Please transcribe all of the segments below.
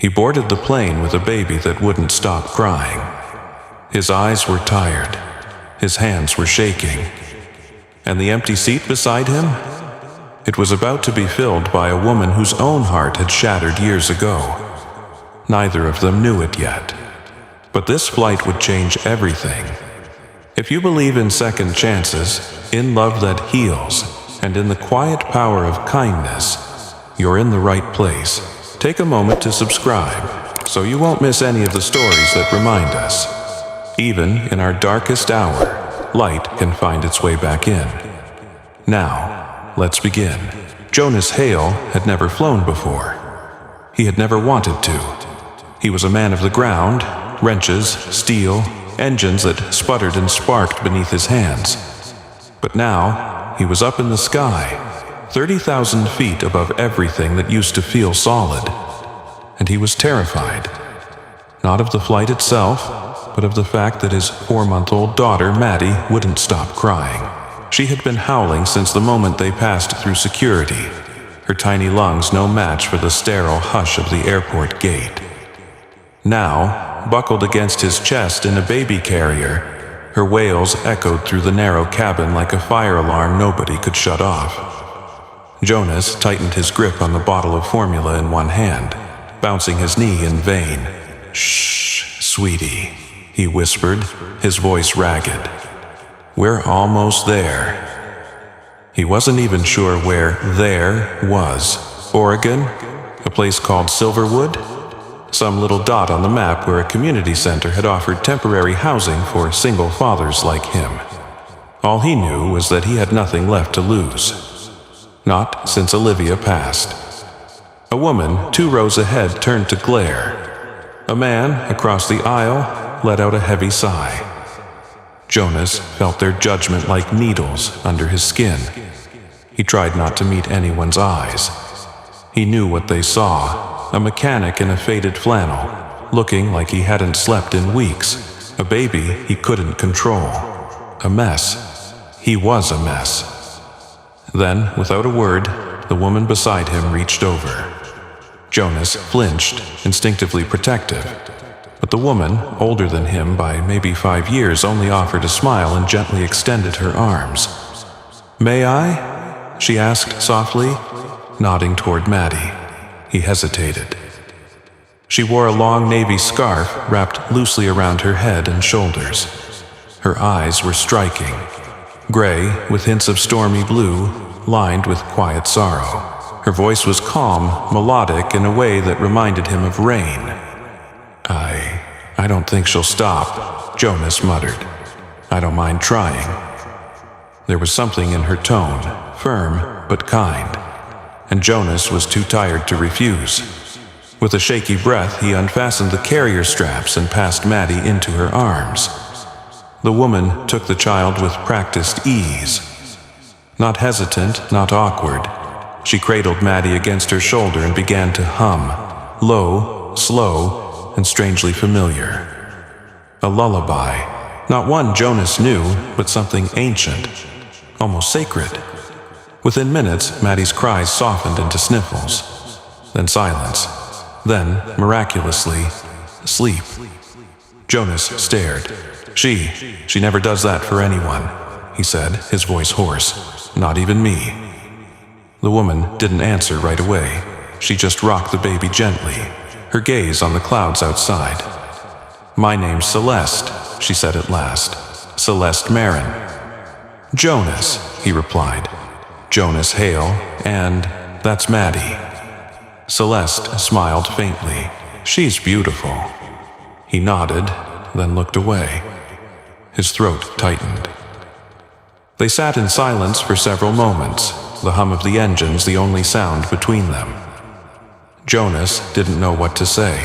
He boarded the plane with a baby that wouldn't stop crying. His eyes were tired. His hands were shaking. And the empty seat beside him? It was about to be filled by a woman whose own heart had shattered years ago. Neither of them knew it yet. But this flight would change everything. If you believe in second chances, in love that heals, and in the quiet power of kindness, you're in the right place. Take a moment to subscribe, so you won't miss any of the stories that remind us. Even in our darkest hour, light can find its way back in. Now, let's begin. Jonas Hale had never flown before. He had never wanted to. He was a man of the ground, wrenches, steel, engines that sputtered and sparked beneath his hands. But now, he was up in the sky, 30,000 feet above everything that used to feel solid. And he was terrified. Not of the flight itself, but of the fact that his 4-month-old daughter, Maddie, wouldn't stop crying. She had been howling since the moment they passed through security, her tiny lungs no match for the sterile hush of the airport gate. Now, buckled against his chest in a baby carrier, her wails echoed through the narrow cabin like a fire alarm nobody could shut off. Jonas tightened his grip on the bottle of formula in one hand, bouncing his knee in vain. "Shh, sweetie," he whispered, his voice ragged. "We're almost there." He wasn't even sure where "there" was. Oregon? A place called Silverwood? Some little dot on the map where a community center had offered temporary housing for single fathers like him. All he knew was that he had nothing left to lose. Not since Olivia passed. A woman 2 rows ahead turned to glare. A man across the aisle let out a heavy sigh. Jonas felt their judgment like needles under his skin. He tried not to meet anyone's eyes. He knew what they saw. A mechanic in a faded flannel, looking like he hadn't slept in weeks. A baby he couldn't control. A mess. He was a mess. Then, without a word, the woman beside him reached over. Jonas flinched, instinctively protective. But the woman, older than him by maybe 5 years, only offered a smile and gently extended her arms. "May I?" she asked softly, nodding toward Maddie. He hesitated. She wore a long navy scarf wrapped loosely around her head and shoulders. Her eyes were striking, gray with hints of stormy blue, lined with quiet sorrow. Her voice was calm, melodic in a way that reminded him of rain. I don't think she'll stop," Jonas muttered. "I don't mind trying." There was something in her tone, firm but kind, and Jonas was too tired to refuse. With a shaky breath, he unfastened the carrier straps and passed Maddie into her arms. The woman took the child with practiced ease. Not hesitant, not awkward, she cradled Maddie against her shoulder and began to hum, low, slow, and strangely familiar. A lullaby, not one Jonas knew, but something ancient, almost sacred. Within minutes, Maddie's cries softened into sniffles, then silence, then, miraculously, sleep. Jonas stared. She never does that for anyone," he said, his voice hoarse. "Not even me." The woman didn't answer right away. She just rocked the baby gently, her gaze on the clouds outside. "My name's Celeste," she said at last. "Celeste Marin." "Jonas," he replied. "Jonas Hale, and that's Maddie." Celeste smiled faintly. "She's beautiful." He nodded, then looked away. His throat tightened. They sat in silence for several moments, the hum of the engines the only sound between them. Jonas didn't know what to say.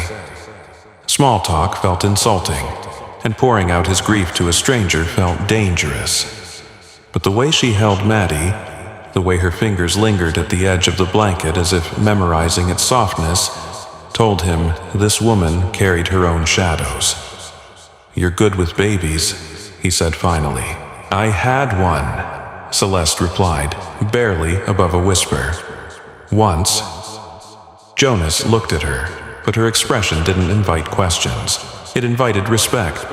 Small talk felt insulting, and pouring out his grief to a stranger felt dangerous. But the way she held Maddie, the way her fingers lingered at the edge of the blanket as if memorizing its softness, told him this woman carried her own shadows. "You're good with babies," he said finally. "I had one," Celeste replied, barely above a whisper. "Once." Jonas looked at her, but her expression didn't invite questions. It invited respect.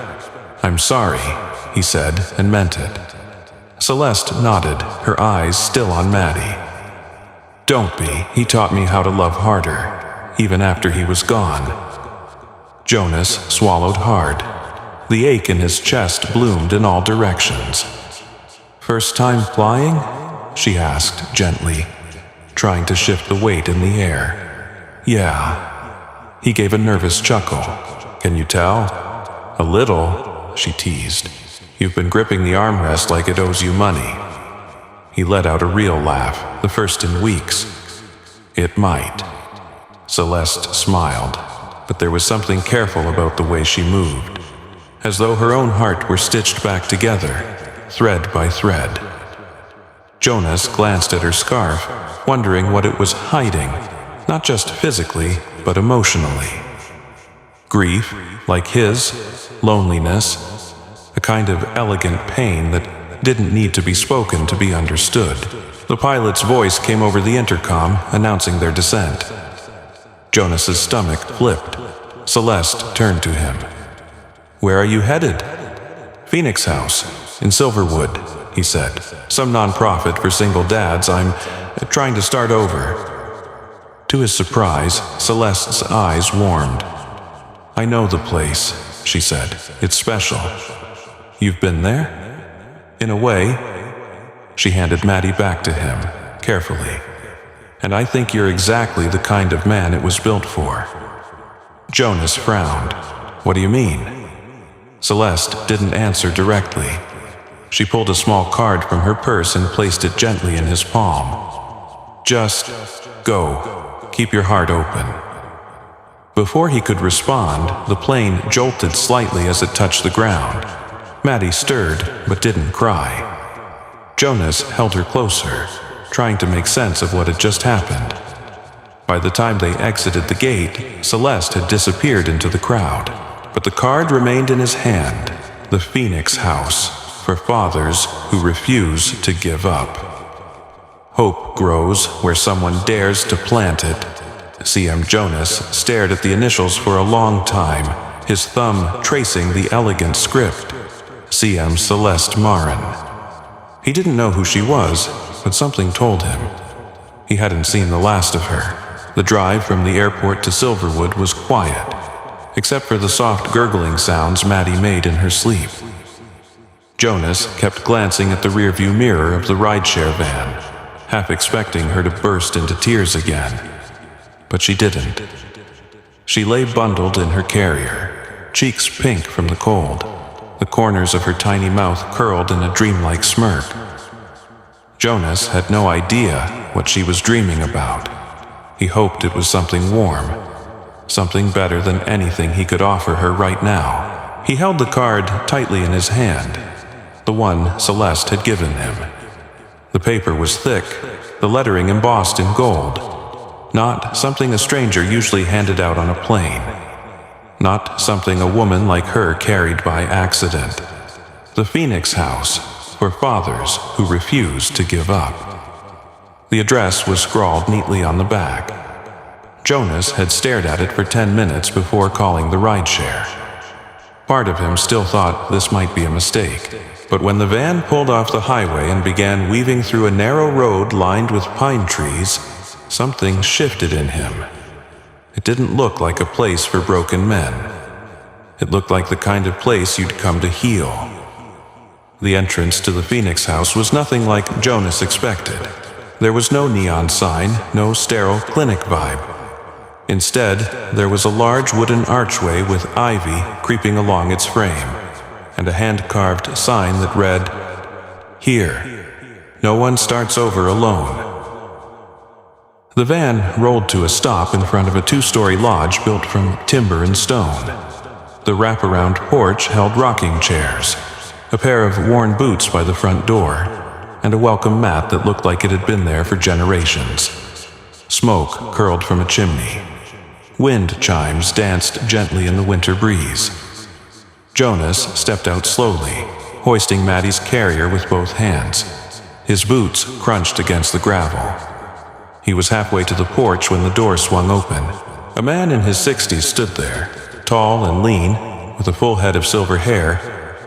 "I'm sorry," he said, and meant it. Celeste nodded, her eyes still on Maddie. "Don't be. He taught me how to love harder, even after he was gone." Jonas swallowed hard. The ache in his chest bloomed in all directions. "First time flying?" she asked gently, trying to shift the weight in the air. "Yeah." He gave a nervous chuckle. "Can you tell?" "A little," she teased. "You've been gripping the armrest like it owes you money." He let out a real laugh, the first in weeks. "It might." Celeste smiled, but there was something careful about the way she moved, as though her own heart were stitched back together, thread by thread. Jonas glanced at her scarf, wondering what it was hiding, not just physically, but emotionally. Grief, like his, loneliness, a kind of elegant pain that didn't need to be spoken to be understood. The pilot's voice came over the intercom, announcing their descent. Jonas's stomach flipped. Celeste turned to him. "Where are you headed?" "Phoenix House, in Silverwood," he said. "Some non-profit for single dads. I'm trying to start over." To his surprise, Celeste's eyes warmed. "I know the place," she said. "It's special." "You've been there?" "In a way." She handed Maddie back to him, carefully. "And I think you're exactly the kind of man it was built for." Jonas frowned. "What do you mean?" Celeste didn't answer directly. She pulled a small card from her purse and placed it gently in his palm. "Just go. Keep your heart open." Before he could respond, the plane jolted slightly as it touched the ground. Maddie stirred, but didn't cry. Jonas held her closer, trying to make sense of what had just happened. By the time they exited the gate, Celeste had disappeared into the crowd, but the card remained in his hand. The Phoenix House, for fathers who refuse to give up. Hope grows where someone dares to plant it. CM Jonas stared at the initials for a long time, his thumb tracing the elegant script. CM Celeste Marin. He didn't know who she was, but something told him. He hadn't seen the last of her. The drive from the airport to Silverwood was quiet, except for the soft gurgling sounds Maddie made in her sleep. Jonas kept glancing at the rearview mirror of the rideshare van, half expecting her to burst into tears again. But she didn't. She lay bundled in her carrier, cheeks pink from the cold, the corners of her tiny mouth curled in a dreamlike smirk. Jonas had no idea what she was dreaming about. He hoped it was something warm, something better than anything he could offer her right now. He held the card tightly in his hand, the one Celeste had given him. The paper was thick, the lettering embossed in gold. Not something a stranger usually handed out on a plane. Not something a woman like her carried by accident. The Phoenix House, for fathers who refuse to give up. The address was scrawled neatly on the back. Jonas had stared at it for 10 minutes before calling the rideshare. Part of him still thought this might be a mistake, but when the van pulled off the highway and began weaving through a narrow road lined with pine trees, something shifted in him. It didn't look like a place for broken men. It looked like the kind of place you'd come to heal. The entrance to the Phoenix House was nothing like Jonas expected. There was no neon sign, no sterile clinic vibe. Instead, there was a large wooden archway with ivy creeping along its frame, and a hand-carved sign that read, "Here, no one starts over alone." The van rolled to a stop in front of a 2-story lodge built from timber and stone. The wraparound porch held rocking chairs, a pair of worn boots by the front door, and a welcome mat that looked like it had been there for generations. Smoke curled from a chimney. Wind chimes danced gently in the winter breeze. Jonas stepped out slowly, hoisting Maddie's carrier with both hands. His boots crunched against the gravel. He was halfway to the porch when the door swung open, A man in his 60s stood there, tall and lean, with a full head of silver hair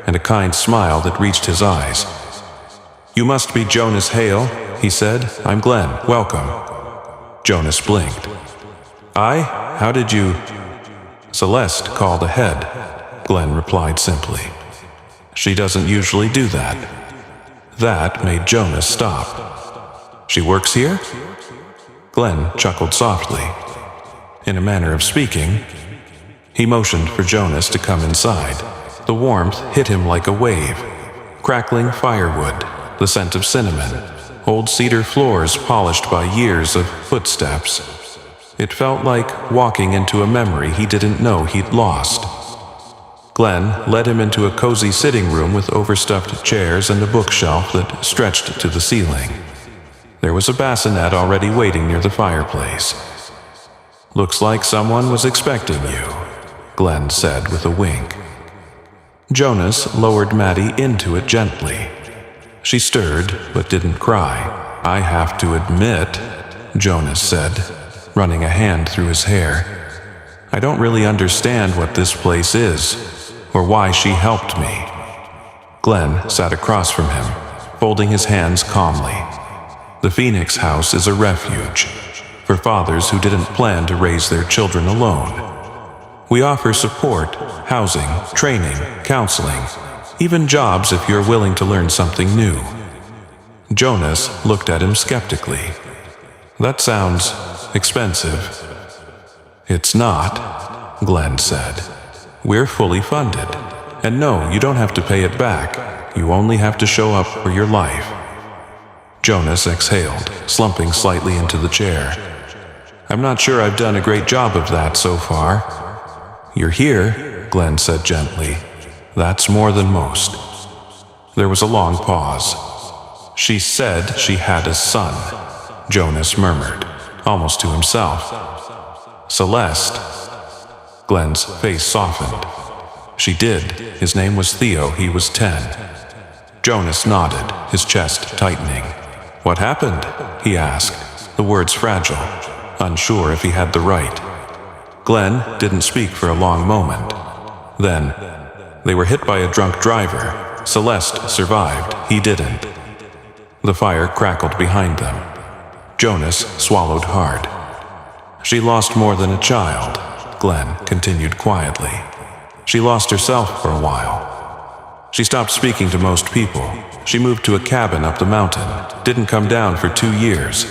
and a kind smile that reached his eyes. "You must be Jonas Hale," he said. "I'm Glenn. Welcome." Jonas blinked. "I? How did you—" "Celeste called ahead," Glenn replied simply. "She doesn't usually do that." That made Jonas stop. "She works here?" Glenn chuckled softly. In a manner of speaking, he motioned for Jonas to come inside. The warmth hit him like a wave. Crackling firewood, the scent of cinnamon, old cedar floors polished by years of footsteps. It felt like walking into a memory he didn't know he'd lost. Glenn led him into a cozy sitting room with overstuffed chairs and a bookshelf that stretched to the ceiling. There was a bassinet already waiting near the fireplace. "Looks like someone was expecting you," Glenn said with a wink. Jonas lowered Maddie into it gently. She stirred, but didn't cry. "I have to admit," Jonas said, running a hand through his hair, "I don't really understand what this place is, or why she helped me." Glenn sat across from him, folding his hands calmly. "The Phoenix House is a refuge for fathers who didn't plan to raise their children alone. We offer support, housing, training, counseling, even jobs if you're willing to learn something new." Jonas looked at him skeptically. "That sounds expensive." "It's not," Glenn said. "We're fully funded. And no, you don't have to pay it back. You only have to show up for your life." Jonas exhaled, slumping slightly into the chair. "I'm not sure I've done a great job of that so far." "You're here," Glenn said gently. "That's more than most." There was a long pause. "She said she had a son," Jonas murmured, almost to himself. "Celeste." Glenn's face softened. "She did. His name was Theo. He was 10. Jonas nodded, his chest tightening. "What happened?" he asked, the words fragile, unsure if he had the right. Glenn didn't speak for a long moment. Then, "They were hit by a drunk driver. Celeste survived. He didn't." The fire crackled behind them. Jonas swallowed hard. "She lost more than a child," Glenn continued quietly. "She lost herself for a while. She stopped speaking to most people. She moved to a cabin up the mountain, didn't come down for 2 years.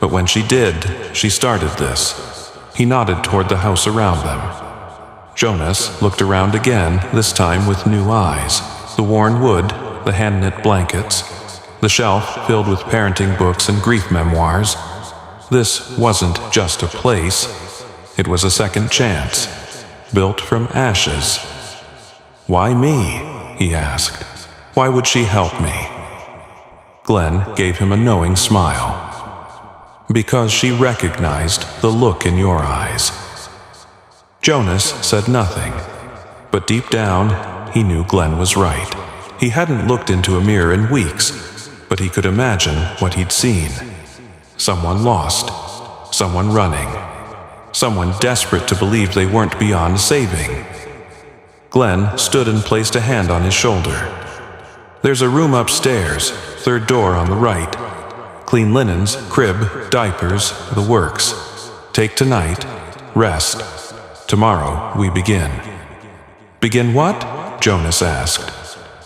But when she did, she started this." He nodded toward the house around them. Jonas looked around again, this time with new eyes. The worn wood, the hand-knit blankets, the shelf filled with parenting books and grief memoirs. This wasn't just a place. It was a second chance, built from ashes. "Why me?" he asked. "Why would she help me?" Glenn gave him a knowing smile. "Because she recognized the look in your eyes." Jonas said nothing, but deep down, he knew Glenn was right. He hadn't looked into a mirror in weeks, but he could imagine what he'd seen. Someone lost, someone running, someone desperate to believe they weren't beyond saving. Glenn stood and placed a hand on his shoulder. "There's a room upstairs, third door on the right. Clean linens, crib, diapers, the works. Take tonight, rest. Tomorrow we begin." "Begin what?" Jonas asked.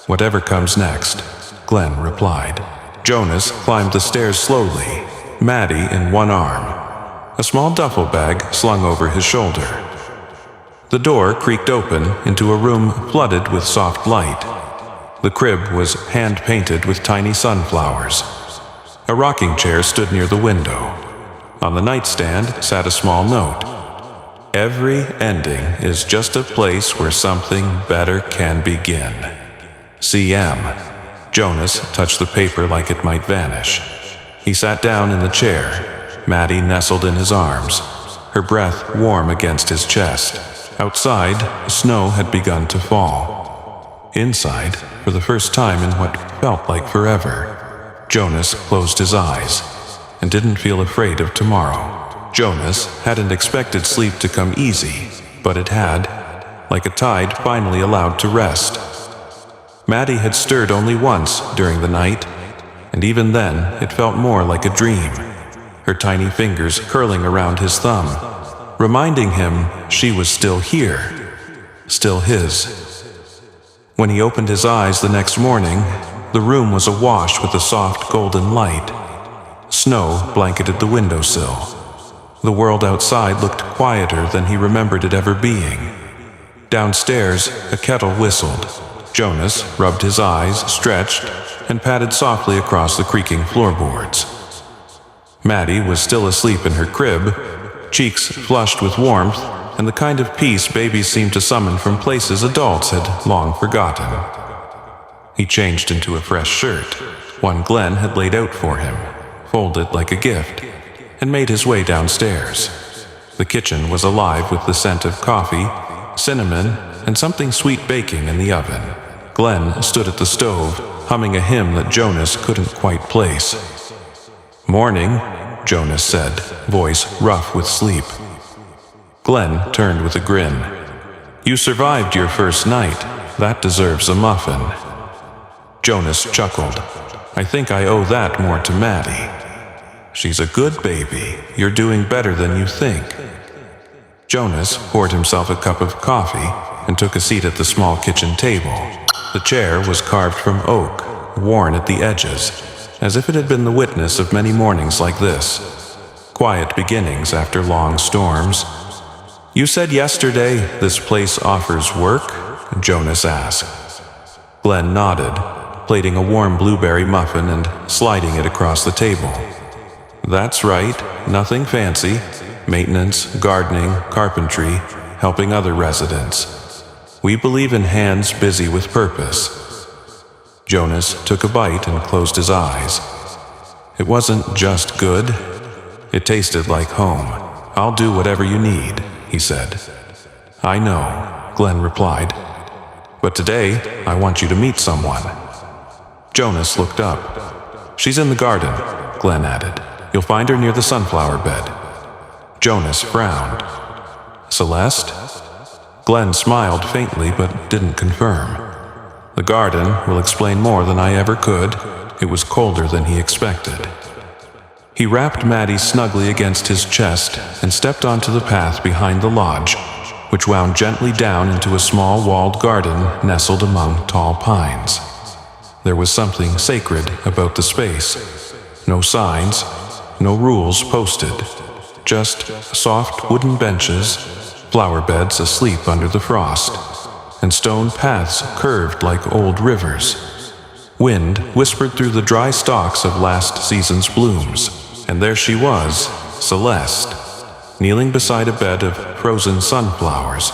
"Whatever comes next," Glenn replied. Jonas climbed the stairs slowly, Maddie in one arm, a small duffel bag slung over his shoulder. The door creaked open into a room flooded with soft light. The crib was hand-painted with tiny sunflowers. A rocking chair stood near the window. On the nightstand sat a small note. "Every ending is just a place where something better can begin. CM." Jonas touched the paper like it might vanish. He sat down in the chair, Maddie nestled in his arms, her breath warm against his chest. Outside, snow had begun to fall. Inside, for the first time in what felt like forever, Jonas closed his eyes and didn't feel afraid of tomorrow. Jonas hadn't expected sleep to come easy, but it had, like a tide finally allowed to rest. Maddie had stirred only once during the night, and even then it felt more like a dream, her tiny fingers curling around his thumb, reminding him she was still here, still his. When he opened his eyes the next morning, the room was awash with a soft golden light. Snow blanketed the windowsill. The world outside looked quieter than he remembered it ever being. Downstairs, a kettle whistled. Jonas rubbed his eyes, stretched, and padded softly across the creaking floorboards. Maddie was still asleep in her crib, cheeks flushed with warmth and the kind of peace babies seem to summon from places adults had long forgotten. He changed into a fresh shirt, one Glenn had laid out for him, folded like a gift, and made his way downstairs. The kitchen was alive with the scent of coffee, cinnamon, and something sweet baking in the oven. Glenn stood at the stove, humming a hymn that Jonas couldn't quite place. "Morning," Jonas said, voice rough with sleep. Glenn turned with a grin. "You survived your first night. That deserves a muffin." Jonas chuckled. "I think I owe that more to Maddie. She's a good baby. You're doing better than you think." Jonas poured himself a cup of coffee and took a seat at the small kitchen table. The chair was carved from oak, worn at the edges, as if it had been the witness of many mornings like this. Quiet beginnings after long storms. "You said yesterday this place offers work?" Jonas asked. Glenn nodded, plating a warm blueberry muffin and sliding it across the table. "That's right, nothing fancy. Maintenance, gardening, carpentry, helping other residents. We believe in hands busy with purpose." Jonas took a bite and closed his eyes. It wasn't just good. It tasted like home. "I'll do whatever you need," he said. "I know," Glenn replied. "But today, I want you to meet someone." Jonas looked up. "She's in the garden," Glenn added. "You'll find her near the sunflower bed." Jonas frowned. "Celeste?" Glenn smiled faintly but didn't confirm. "The garden will explain more than I ever could." It was colder than he expected. He wrapped Maddie snugly against his chest and stepped onto the path behind the lodge, which wound gently down into a small walled garden nestled among tall pines. There was something sacred about the space. No signs, no rules posted. Just soft wooden benches, flower beds asleep under the frost, and stone paths curved like old rivers. Wind whispered through the dry stalks of last season's blooms, and there she was, Celeste, kneeling beside a bed of frozen sunflowers,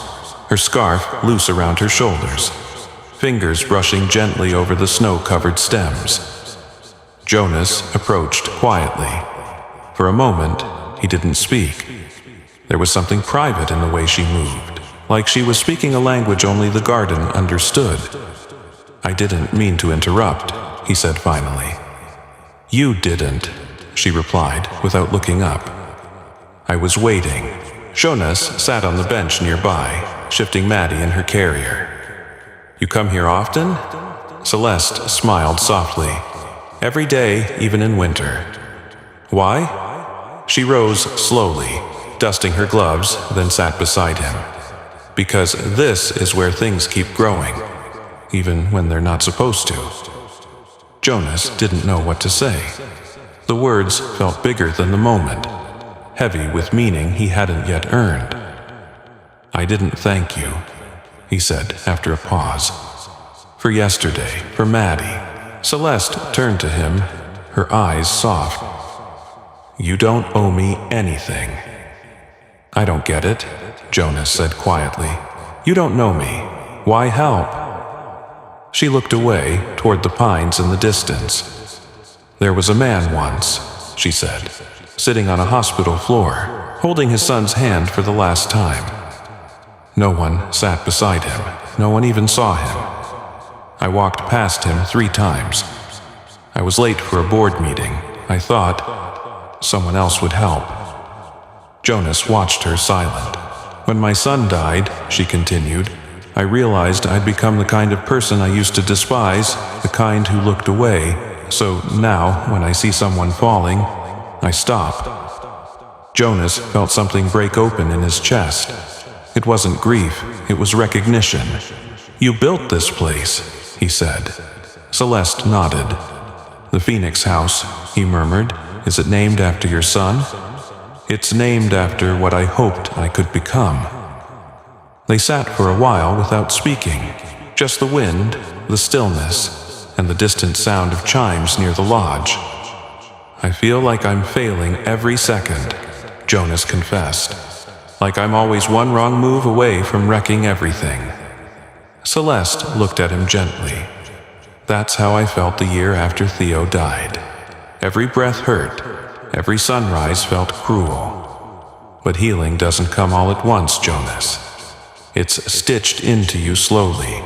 her scarf loose around her shoulders, fingers brushing gently over the snow-covered stems. Jonas approached quietly. For a moment, he didn't speak. There was something private in the way she moved, like she was speaking a language only the garden understood. "I didn't mean to interrupt," he said finally. "You didn't," she replied without looking up. "I was waiting." Jonas sat on the bench nearby, shifting Maddie in her carrier. "You come here often?" Celeste smiled softly. "Every day, even in winter." "Why?" She rose slowly, dusting her gloves, then sat beside him. "Because this is where things keep growing, even when they're not supposed to." Jonas didn't know what to say. The words felt bigger than the moment, heavy with meaning he hadn't yet earned. "I didn't thank you," he said after a pause. "For yesterday, for Maddie." Celeste turned to him, her eyes soft. "You don't owe me anything." "I don't get it," Jonas said quietly. "You don't know me. Why help?" She looked away toward the pines in the distance. "There was a man once," she said, "sitting on a hospital floor, holding his son's hand for the last time. No one sat beside him. No one even saw him. I walked past him 3 times. I was late for a board meeting. I thought someone else would help." Jonas watched her silent. "When my son died," she continued, "I realized I'd become the kind of person I used to despise, the kind who looked away. So now, when I see someone falling, I stop." Jonas felt something break open in his chest. It wasn't grief, it was recognition. "You built this place," he said. Celeste nodded. "The Phoenix House," he murmured. "Is it named after your son?" "It's named after what I hoped I could become." They sat for a while without speaking, just the wind, the stillness, and the distant sound of chimes near the lodge. "I feel like I'm failing every second," Jonas confessed. "Like I'm always one wrong move away from wrecking everything." Celeste looked at him gently. "That's how I felt the year after Theo died. Every breath hurt, every sunrise felt cruel. But healing doesn't come all at once, Jonas. It's stitched into you slowly,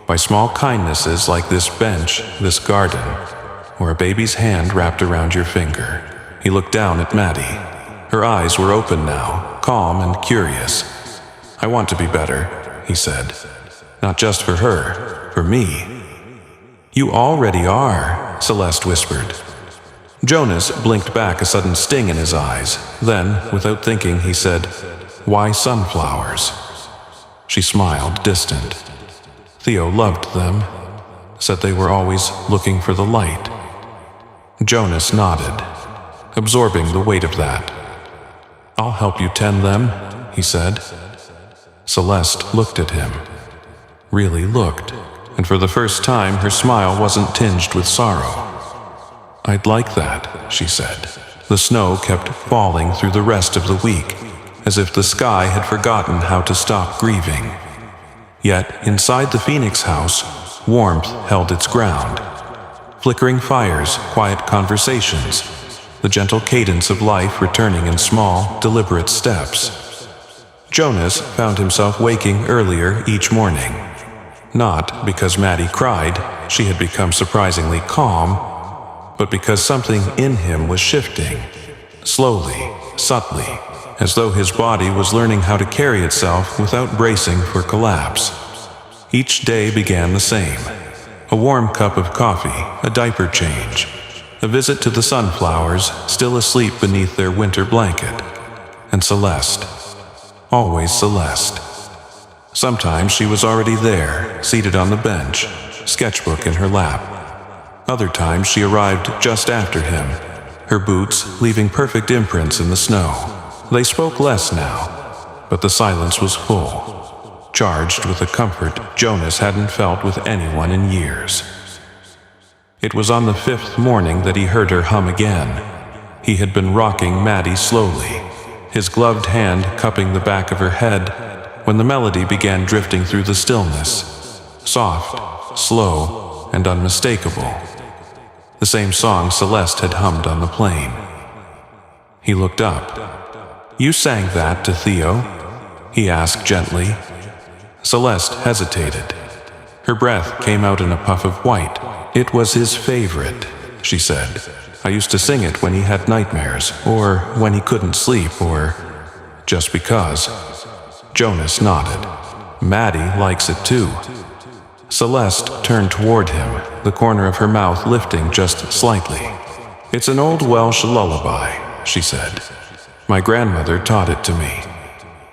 by small kindnesses like this bench, this garden, or a baby's hand wrapped around your finger." He looked down at Maddie. Her eyes were open now, calm and curious. "I want to be better," he said. "Not just for her, for me." "You already are," Celeste whispered. Jonas blinked back, a sudden sting in his eyes. Then, without thinking, he said, "Why sunflowers?" She smiled, distant. "Theo loved them, said they were always looking for the light." Jonas nodded, absorbing the weight of that. "I'll help you tend them," he said. Celeste looked at him. Really looked, and for the first time her smile wasn't tinged with sorrow. "I'd like that," she said. The snow kept falling through the rest of the week, as if the sky had forgotten how to stop grieving. Yet, inside the Phoenix House, warmth held its ground. Flickering fires, quiet conversations, the gentle cadence of life returning in small, deliberate steps. Jonas found himself waking earlier each morning. Not because Maddie cried, she had become surprisingly calm, but because something in him was shifting, slowly, subtly, as though his body was learning how to carry itself without bracing for collapse. Each day began the same. A warm cup of coffee, a diaper change, a visit to the sunflowers still asleep beneath their winter blanket, and Celeste. Always Celeste. Sometimes she was already there, seated on the bench, sketchbook in her lap. Other times she arrived just after him, her boots leaving perfect imprints in the snow. They spoke less now, but the silence was full, charged with a comfort Jonas hadn't felt with anyone in years. It was on the 5th morning that he heard her hum again. He had been rocking Maddie slowly, his gloved hand cupping the back of her head, when the melody began drifting through the stillness, soft, slow, and unmistakable. The same song Celeste had hummed on the plane. He looked up. "You sang that to Theo?" he asked gently. Celeste hesitated. Her breath came out in a puff of white. "It was his favorite," she said. "I used to sing it when he had nightmares, or when he couldn't sleep, or just because." Jonas nodded. "Maddie likes it too." Celeste turned toward him, the corner of her mouth lifting just slightly. "It's an old Welsh lullaby," she said. "My grandmother taught it to me.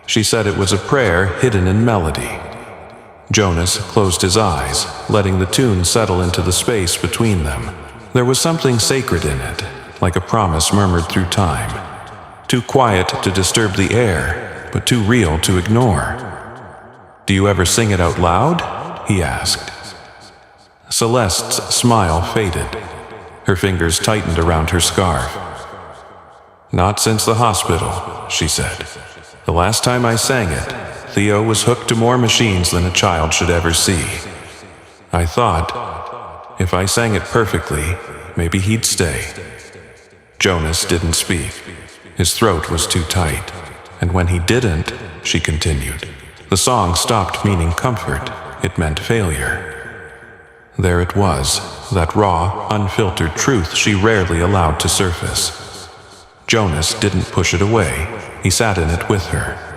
She said it was a prayer hidden in melody." Jonas closed his eyes, letting the tune settle into the space between them. There was something sacred in it, like a promise murmured through time. Too quiet to disturb the air, but too real to ignore. "Do you ever sing it out loud?" he asked. Celeste's smile faded. Her fingers tightened around her scarf. "Not since the hospital," she said. "The last time I sang it, Theo was hooked to more machines than a child should ever see. I thought, if I sang it perfectly, maybe he'd stay." Jonas didn't speak. His throat was too tight. And when he didn't, she continued, the song stopped meaning comfort. It meant failure. There it was, that raw, unfiltered truth she rarely allowed to surface. Jonas didn't push it away. he sat in it with her.